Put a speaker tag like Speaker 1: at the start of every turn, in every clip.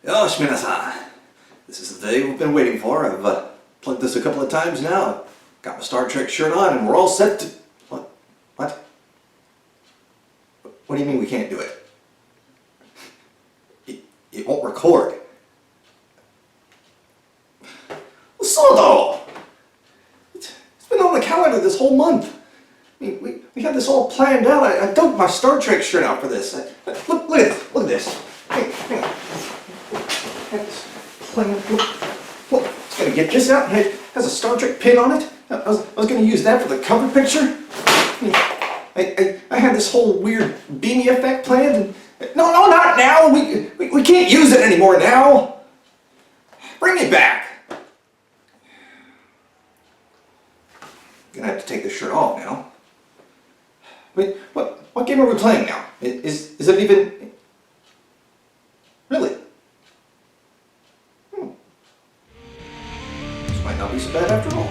Speaker 1: Yosh, minasan. This is the day we've been waiting for. I've plugged this a couple of times now. Got my Star Trek shirt on and we're all set to... What? What? What do you mean we can't do it? It won't record. Sodo! It's been on the calendar this whole month. I mean, we had this all planned out. I dug my Star Trek shirt out for this. Look at this. Look at this. Hey, hang on. I had this planned. Look, it's gonna get this out. It has a Star Trek pin on it. I was gonna use that for the cover picture. I had this whole weird beanie effect planned. And, no, not now. We can't use it anymore now. Bring me back. Gonna have to take this shirt off now. Wait, what game are we playing now? Is it even... Really? This might not be so bad after all.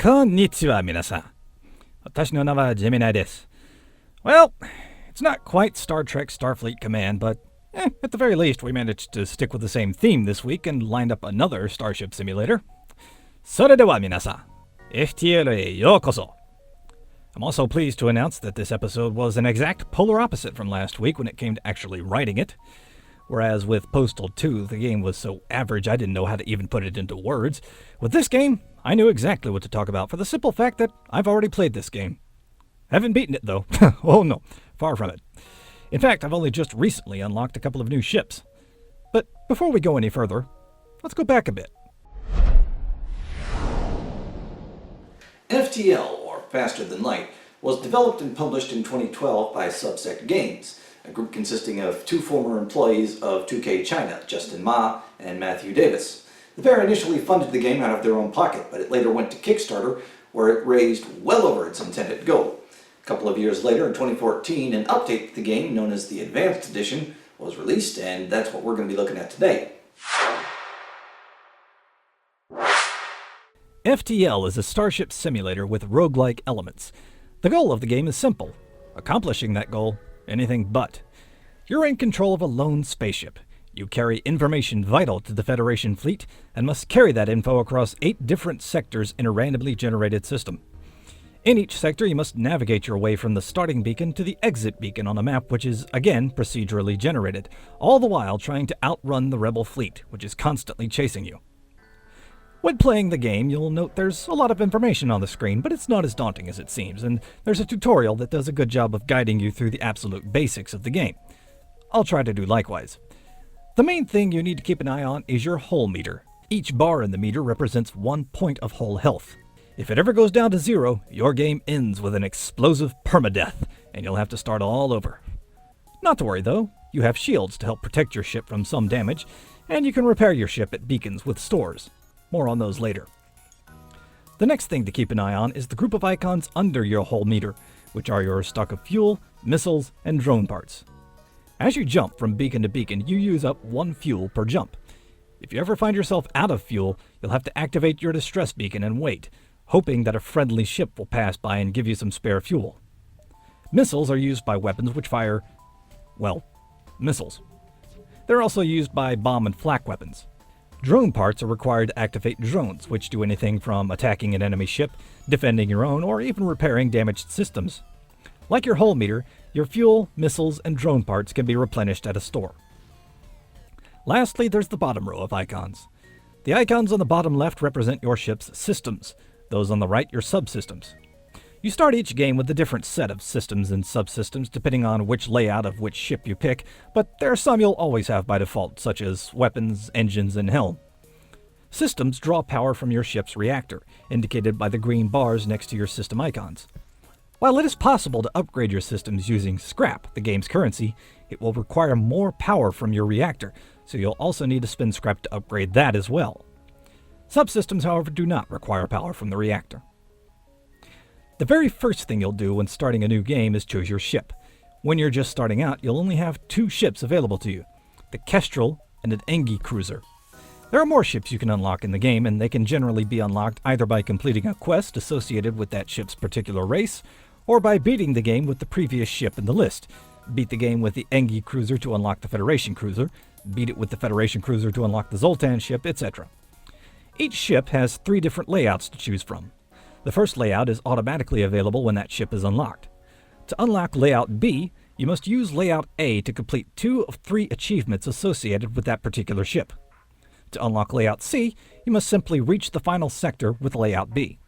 Speaker 2: Konnichiwa, minasan. Watashi no nama wa Gemini desu. Well, it's not quite Star Trek Starfleet Command, but at the very least we managed to stick with the same theme this week and lined up another Starship simulator. Soredewa minasan, FTL e yokoso. I'm also pleased to announce that this episode was an exact polar opposite from last week when it came to actually writing it. Whereas with Postal 2, the game was so average I didn't know how to even put it into words. With this game, I knew exactly what to talk about for the simple fact that I've already played this game. Haven't beaten it though. Oh no, far from it. In fact, I've only just recently unlocked a couple of new ships. But before we go any further, let's go back a bit.
Speaker 1: FTL, or Faster Than Light, was developed and published in 2012 by Subsect Games, a group consisting of two former employees of 2K China, Justin Ma and Matthew Davis. The pair initially funded the game out of their own pocket, but it later went to Kickstarter, where it raised well over its intended goal. A couple of years later, in 2014, an update to the game, known as the Advanced Edition, was released, and that's what we're going to be looking at today.
Speaker 2: FTL is a starship simulator with roguelike elements. The goal of the game is simple. Accomplishing that goal, anything but. You're in control of a lone spaceship. You carry information vital to the Federation fleet and must carry that info across 8 different sectors in a randomly generated system. In each sector, you must navigate your way from the starting beacon to the exit beacon on a map which is, again, procedurally generated, all the while trying to outrun the Rebel fleet, which is constantly chasing you. When playing the game, you'll note there's a lot of information on the screen, but it's not as daunting as it seems, and there's a tutorial that does a good job of guiding you through the absolute basics of the game. I'll try to do likewise. The main thing you need to keep an eye on is your hull meter. Each bar in the meter represents 1 point of hull health. If it ever goes down to 0, your game ends with an explosive permadeath, and you'll have to start all over. Not to worry though, you have shields to help protect your ship from some damage, and you can repair your ship at beacons with stores. More on those later. The next thing to keep an eye on is the group of icons under your hull meter, which are your stock of fuel, missiles, and drone parts. As you jump from beacon to beacon, you use up 1 fuel per jump. If you ever find yourself out of fuel, you'll have to activate your distress beacon and wait, hoping that a friendly ship will pass by and give you some spare fuel. Missiles are used by weapons which fire, well, missiles. They're also used by bomb and flak weapons. Drone parts are required to activate drones, which do anything from attacking an enemy ship, defending your own, or even repairing damaged systems. Like your hull meter, your fuel, missiles, and drone parts can be replenished at a store. Lastly, there's the bottom row of icons. The icons on the bottom left represent your ship's systems, those on the right your subsystems. You start each game with a different set of systems and subsystems depending on which layout of which ship you pick, but there are some you'll always have by default, such as weapons, engines, and helm. Systems draw power from your ship's reactor, indicated by the green bars next to your system icons. While it is possible to upgrade your systems using scrap, the game's currency, it will require more power from your reactor, so you'll also need to spend scrap to upgrade that as well. Subsystems, however, do not require power from the reactor. The very first thing you'll do when starting a new game is choose your ship. When you're just starting out, you'll only have 2 ships available to you, the Kestrel and an Engi cruiser. There are more ships you can unlock in the game, and they can generally be unlocked either by completing a quest associated with that ship's particular race, or by beating the game with the previous ship in the list. Beat the game with the Engi cruiser to unlock the Federation cruiser, beat it with the Federation cruiser to unlock the Zoltan ship, etc. Each ship has 3 different layouts to choose from. The first layout is automatically available when that ship is unlocked. To unlock Layout B, you must use Layout A to complete 2 of 3 achievements associated with that particular ship. To unlock Layout C, you must simply reach the final sector with Layout B.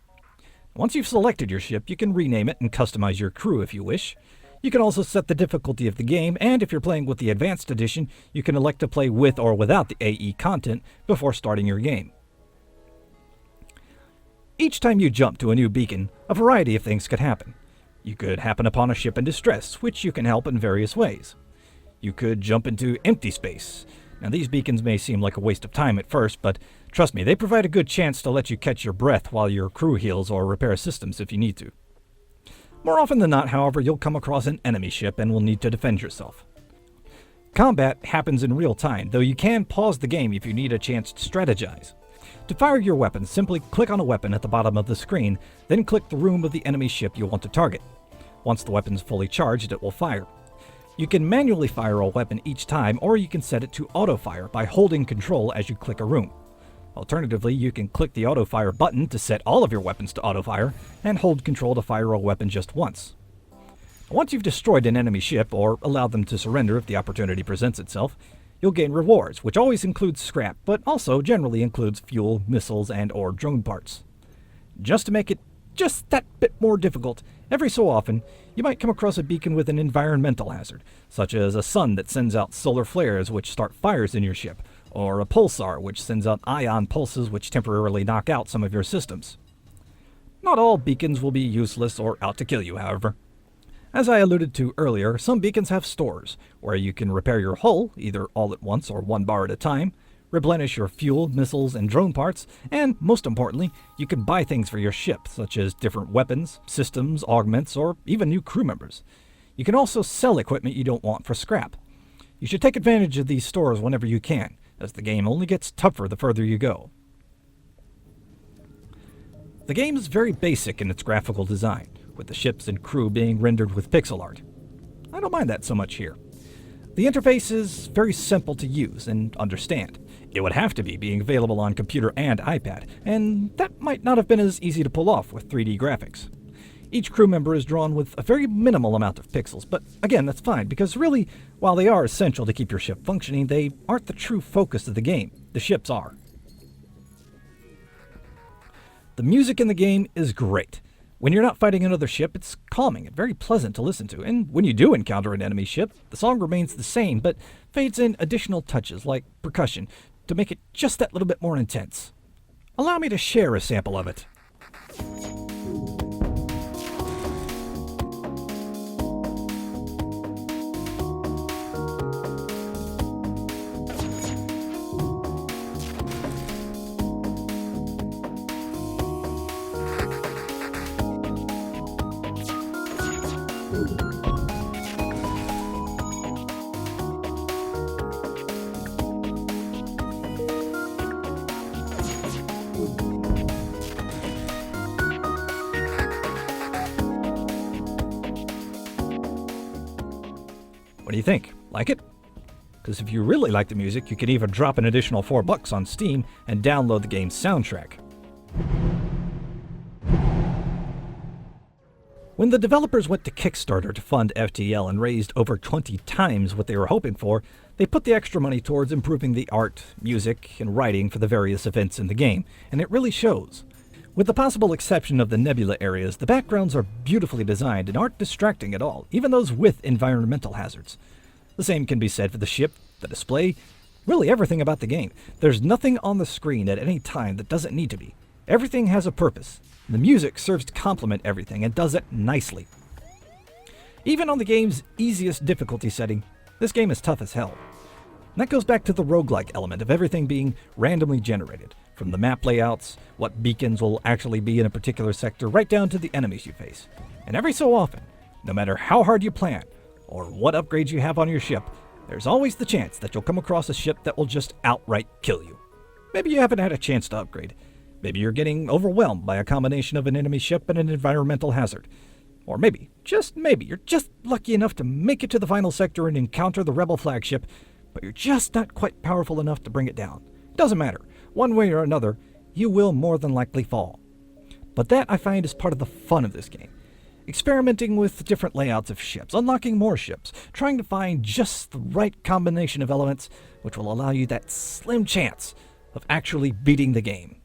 Speaker 2: Once you've selected your ship, you can rename it and customize your crew if you wish. You can also set the difficulty of the game, and if you're playing with the Advanced Edition, you can elect to play with or without the AE content before starting your game. Each time you jump to a new beacon, a variety of things could happen. You could happen upon a ship in distress, which you can help in various ways. You could jump into empty space. Now, these beacons may seem like a waste of time at first, but trust me, they provide a good chance to let you catch your breath while your crew heals or repair systems if you need to. More often than not, however, you'll come across an enemy ship and will need to defend yourself. Combat happens in real time, though you can pause the game if you need a chance to strategize. To fire your weapon, simply click on a weapon at the bottom of the screen, then click the room of the enemy ship you want to target. Once the weapon's fully charged, it will fire. You can manually fire a weapon each time, or you can set it to auto-fire by holding control as you click a room. Alternatively, you can click the auto-fire button to set all of your weapons to auto-fire, and hold control to fire a weapon just once. Once you've destroyed an enemy ship, or allowed them to surrender if the opportunity presents itself, you'll gain rewards, which always includes scrap, but also generally includes fuel, missiles, and/or drone parts. Just to make it just that bit more difficult, every so often, you might come across a beacon with an environmental hazard, such as a sun that sends out solar flares which start fires in your ship, or a pulsar which sends out ion pulses which temporarily knock out some of your systems. Not all beacons will be useless or out to kill you, however. As I alluded to earlier, some beacons have stores, where you can repair your hull, either all at once or 1 bar at a time, replenish your fuel, missiles, and drone parts, and, most importantly, you can buy things for your ship, such as different weapons, systems, augments, or even new crew members. You can also sell equipment you don't want for scrap. You should take advantage of these stores whenever you can, as the game only gets tougher the further you go. The game is very basic in its graphical design, with the ships and crew being rendered with pixel art. I don't mind that so much here. The interface is very simple to use and understand. It would have to be, being available on computer and iPad, and that might not have been as easy to pull off with 3D graphics. Each crew member is drawn with a very minimal amount of pixels, but again, that's fine, because really, while they are essential to keep your ship functioning, they aren't the true focus of the game. The ships are. The music in the game is great. When you're not fighting another ship, it's calming and very pleasant to listen to, and when you do encounter an enemy ship, the song remains the same, but fades in additional touches like percussion to make it just that little bit more intense. Allow me to share a sample of it. What do you think? Like it? Because if you really like the music, you can even drop an additional $4 on Steam and download the game's soundtrack. When the developers went to Kickstarter to fund FTL and raised over 20 times what they were hoping for, they put the extra money towards improving the art, music, and writing for the various events in the game, and it really shows. With the possible exception of the nebula areas, the backgrounds are beautifully designed and aren't distracting at all, even those with environmental hazards. The same can be said for the ship, the display, really everything about the game. There's nothing on the screen at any time that doesn't need to be. Everything has a purpose. The music serves to complement everything and does it nicely. Even on the game's easiest difficulty setting, this game is tough as hell. And that goes back to the roguelike element of everything being randomly generated, from the map layouts, what beacons will actually be in a particular sector, right down to the enemies you face. And every so often, no matter how hard you plan, or what upgrades you have on your ship, there's always the chance that you'll come across a ship that will just outright kill you. Maybe you haven't had a chance to upgrade. Maybe you're getting overwhelmed by a combination of an enemy ship and an environmental hazard. Or maybe, just maybe, you're just lucky enough to make it to the final sector and encounter the rebel flagship, but you're just not quite powerful enough to bring it down. Doesn't matter. One way or another, you will more than likely fall. But that, I find, is part of the fun of this game. Experimenting with different layouts of ships, unlocking more ships, trying to find just the right combination of elements which will allow you that slim chance of actually beating the game.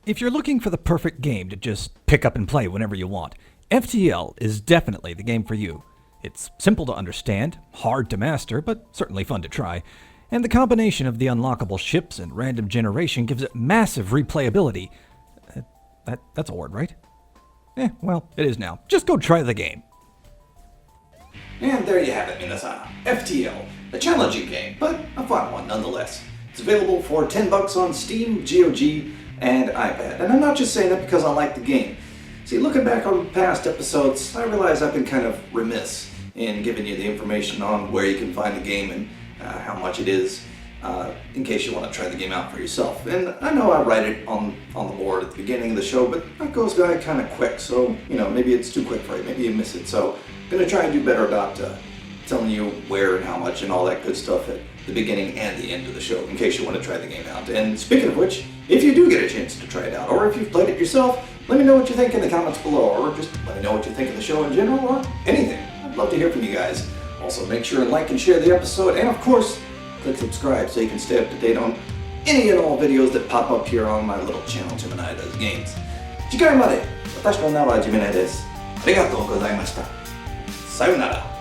Speaker 2: If you're looking for the perfect game to just pick up and play whenever you want, FTL is definitely the game for you. It's simple to understand, hard to master, but certainly fun to try, and the combination of the unlockable ships and random generation gives it massive replayability. That's a word, right? Well, it is now. Just go try the game.
Speaker 1: And there you have it, minasan. FTL, a challenging game, but a fun one nonetheless. It's available for $10 on Steam, GOG, and iPad. And I'm not just saying that because I like the game. See, looking back on past episodes, I realize I've been kind of remiss in giving you the information on where you can find the game and how much it is, in case you want to try the game out for yourself. And I know I write it on the board at the beginning of the show, but that goes by kind of quick, so, maybe it's too quick for you, maybe you miss it. So I'm going to try and do better about telling you where and how much and all that good stuff at the beginning and the end of the show, in case you want to try the game out. And speaking of which, if you do get a chance to try it out, or if you've played it yourself, let me know what you think in the comments below, or just let me know what you think of the show in general, or anything. I'd love to hear from you guys. Also, make sure and like and share the episode, and of course, click subscribe so you can stay up to date on any and all videos that pop up here on my little channel, Gemini Does Games. 次回まで私の名はジミナイです。ありがとうございました。さようなら。